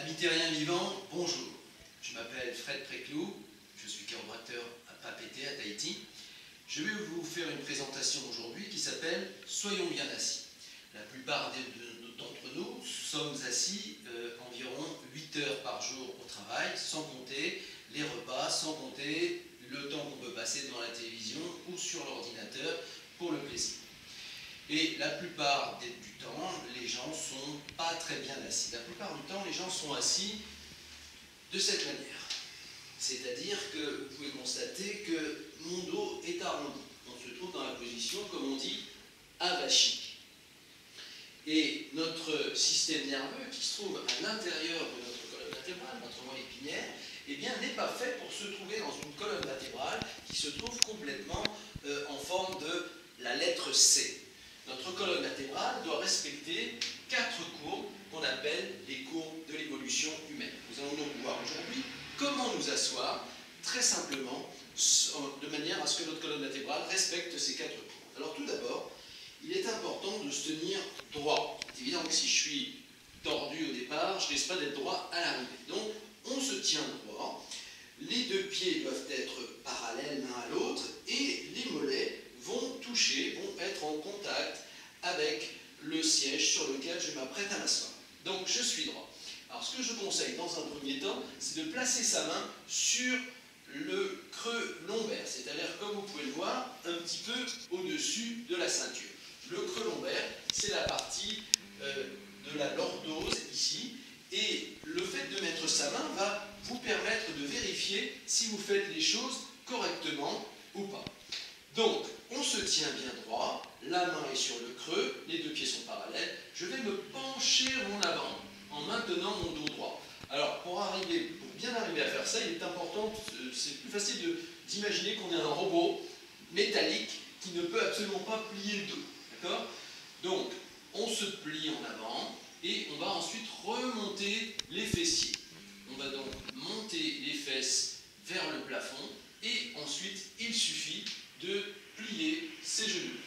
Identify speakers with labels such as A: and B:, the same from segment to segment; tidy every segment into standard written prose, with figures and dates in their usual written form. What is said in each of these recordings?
A: Amis terriens vivants, bonjour. Je m'appelle Fred Préclou, je suis chiropracteur à Papeete, à Tahiti. Je vais vous faire une présentation aujourd'hui qui s'appelle « Soyons bien assis ». La plupart d'entre nous sommes assis environ 8 heures par jour au travail, sans compter les repas, sans compter le temps qu'on peut passer devant la télévision ou sur l'ordinateur pour le plaisir. Et la plupart du temps, les gens ne sont pas très bien assis. La plupart du temps, les gens sont assis de cette manière. C'est-à-dire que vous pouvez constater que mon dos est arrondi. On se trouve dans la position, comme on dit, avachique. Et notre système nerveux, qui se trouve à l'intérieur de notre colonne vertébrale, notre moelle épinière, eh bien, n'est pas fait pour se trouver dans une colonne vertébrale qui se trouve complètement en forme de la lettre C. Notre colonne vertébrale doit respecter 4 courbes qu'on appelle les courbes de l'évolution humaine. Nous allons donc voir aujourd'hui comment nous asseoir très simplement de manière à ce que notre colonne vertébrale respecte ces 4 courbes. Alors tout d'abord, il est important de se tenir droit. C'est évident que si je suis tordu au départ, je ne risque pas d'être droit à l'arrivée. Donc on se tient droit, les 2 pieds doivent être parallèles l'un à l'autre et les mollets vont toucher, vont être en contact avec le siège sur lequel je m'apprête à m'asseoir. Donc je suis droit. Alors ce que je conseille dans un premier temps, c'est de placer sa main sur le creux lombaire, c'est-à-dire comme vous pouvez le voir, un petit peu au-dessus de la ceinture. Le creux lombaire, c'est la partie de la lordose ici, et le fait de mettre sa main va vous permettre de vérifier si vous faites les choses correctement ou pas. Donc, on se tient bien droit, la main est sur le creux, les 2 pieds sont parallèles, je vais me pencher en avant en maintenant mon dos droit. Alors, pour bien arriver à faire ça, il est important, c'est plus facile d'imaginer qu'on est un robot métallique qui ne peut absolument pas plier le dos. D'accord? Donc, on se plie en avant et on va ensuite remonter les fessiers. On va donc monter les fesses vers le plafond et ensuite, il suffit de plier ses genoux.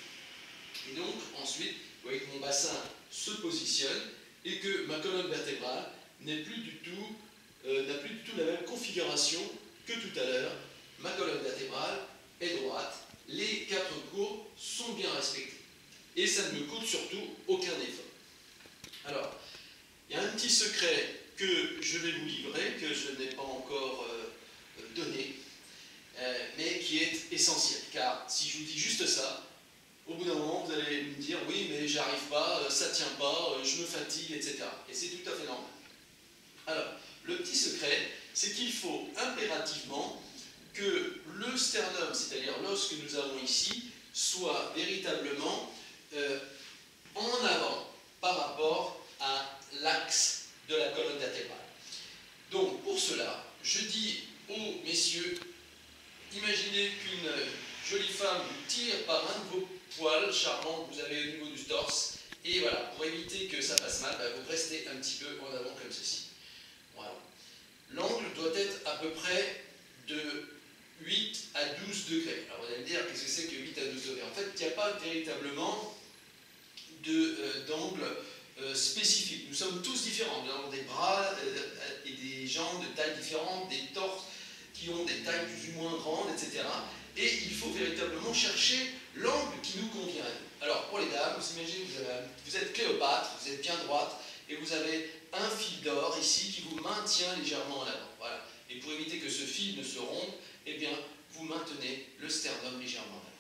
A: Et donc, ensuite, vous voyez que mon bassin se positionne et que ma colonne vertébrale n'a plus du tout la même configuration que tout à l'heure. Ma colonne vertébrale est droite, les 4 courbes sont bien respectées. Et ça ne me coûte surtout aucun effort. Alors, il y a un petit secret que je vais vous livrer, que je n'ai pas encore donné, mais qui est essentiel. Car si je vous dis juste ça, au bout d'un moment, vous allez me dire « oui, mais j'arrive pas, ça tient pas, je me fatigue, etc. » Et c'est tout à fait normal. Alors, le petit secret, c'est qu'il faut impérativement que le sternum, c'est-à-dire l'os que nous avons ici, soit véritablement en avant par rapport à l'axe de la colonne vertébrale. Donc, pour cela, je dis aux messieurs, imaginez qu'une jolie femme vous tire par un de vos poils charmants que vous avez au niveau du torse, et voilà, pour éviter que ça fasse mal, vous restez un petit peu en avant comme ceci. Voilà. L'angle doit être à peu près de 8 à 12 degrés. Alors vous allez me dire, qu'est-ce que c'est que 8 à 12 degrés? En fait, il n'y a pas véritablement d'angle spécifique. Nous sommes tous différents. Nous avons des bras et des jambes de tailles différentes, des torses qui ont des tailles plus ou moins grandes, etc. Et il faut véritablement chercher l'angle qui nous convient. Alors, pour les dames, vous imaginez que vous êtes Cléopâtre, vous êtes bien droite, et vous avez un fil d'or ici qui vous maintient légèrement en avant. Voilà. Et pour éviter que ce fil ne se rompe, eh bien, vous maintenez le sternum légèrement en avant.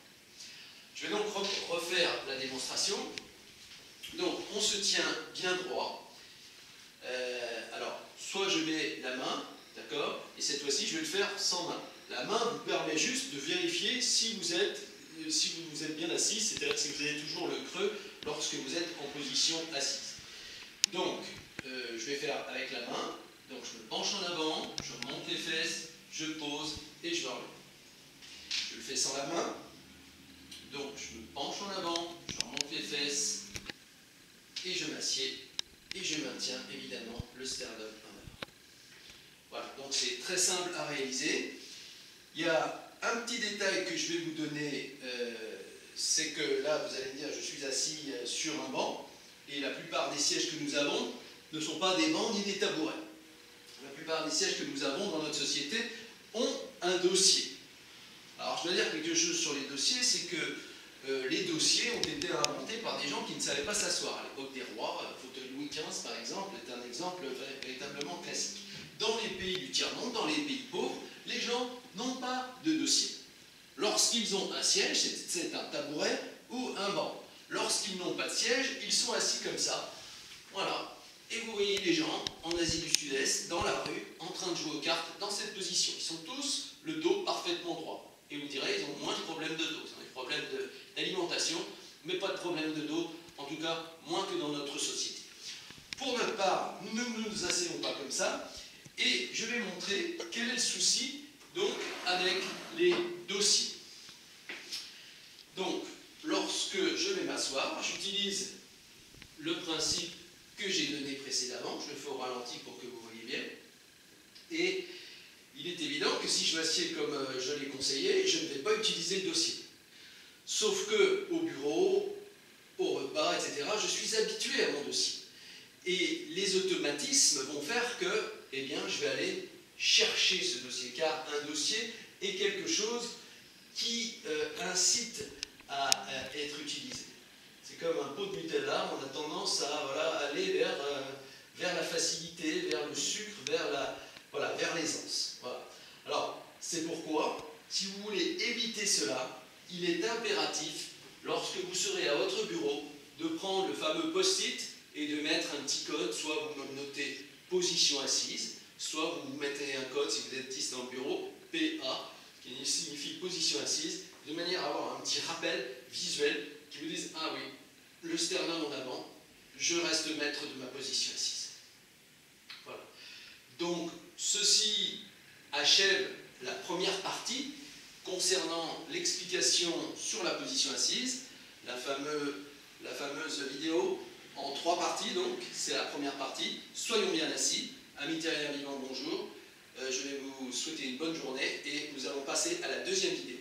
A: Je vais donc refaire la démonstration. Donc, on se tient bien droit. Alors, soit je mets la main, d'accord, et cette fois-ci, je vais le faire sans main. La main vous permet juste de vérifier si vous êtes bien assis, c'est-à-dire si vous avez toujours le creux lorsque vous êtes en position assise. Donc, je vais faire avec la main. Donc, je me penche en avant, je remonte les fesses, je pose et je relève. Je le fais sans la main. Donc, je me penche en avant, je remonte les fesses et je m'assieds et je maintiens évidemment le sternum en avant. Voilà, donc c'est très simple à réaliser. Il y a un petit détail que je vais vous donner, c'est que là, vous allez me dire, je suis assis sur un banc, et la plupart des sièges que nous avons ne sont pas des bancs ni des tabourets. la plupart des sièges que nous avons dans notre société ont un dossier. Alors je dois dire quelque chose sur les dossiers, c'est que les dossiers ont été inventés par des gens qui ne savaient pas s'asseoir. À l'époque des rois, le fauteuil Louis XV par exemple est un exemple véritablement classique. Dans les pays du tiers-monde, dans les pays pauvres, les gens n'ont pas de dossier. Lorsqu'ils ont un siège, c'est un tabouret ou un banc. Lorsqu'ils n'ont pas de siège, ils sont assis comme ça. Voilà. Et vous voyez les gens en Asie du Sud-Est, dans la rue, en train de jouer aux cartes, dans cette position. Ils sont tous le dos parfaitement droit. Et vous direz, ils ont moins de problèmes de dos. Ils ont des problèmes d'alimentation, mais pas de problèmes de dos, en tout cas moins que dans notre société. Pour notre part, nous ne nous asseyons pas comme ça. Et je vais montrer quel est le souci donc, avec les dossiers. Donc, lorsque je vais m'asseoir, j'utilise le principe que j'ai donné précédemment. Je le fais au ralenti pour que vous voyez bien. Et il est évident que si je m'assieds comme je l'ai conseillé, je ne vais pas utiliser le dossier. Sauf qu'au bureau, au repas, etc., je suis habitué à mon dossier. Et les automatismes vont faire que, eh bien, je vais aller chercher ce dossier, car un dossier est quelque chose qui incite à être utilisé. C'est comme un pot de Nutella, on a tendance à aller vers la facilité, vers le sucre, vers l'aisance. Voilà. Alors, c'est pourquoi, si vous voulez éviter cela, il est impératif, lorsque vous serez à votre bureau, de prendre le fameux post-it et de mettre un petit code, soit vous notez position assise, soit vous mettez un code, si vous êtes 10 dans le bureau, PA, qui signifie position assise, de manière à avoir un petit rappel visuel qui vous dise « Ah oui, le sternum en avant, je reste maître de ma position assise. » Voilà. Donc, ceci achève la première partie concernant l'explication sur la position assise, la fameuse vidéo en 3 parties, donc, c'est la première partie. Soyons bien assis. Amis terriens vivants, bonjour. Je vais vous souhaiter une bonne journée et nous allons passer à la deuxième vidéo.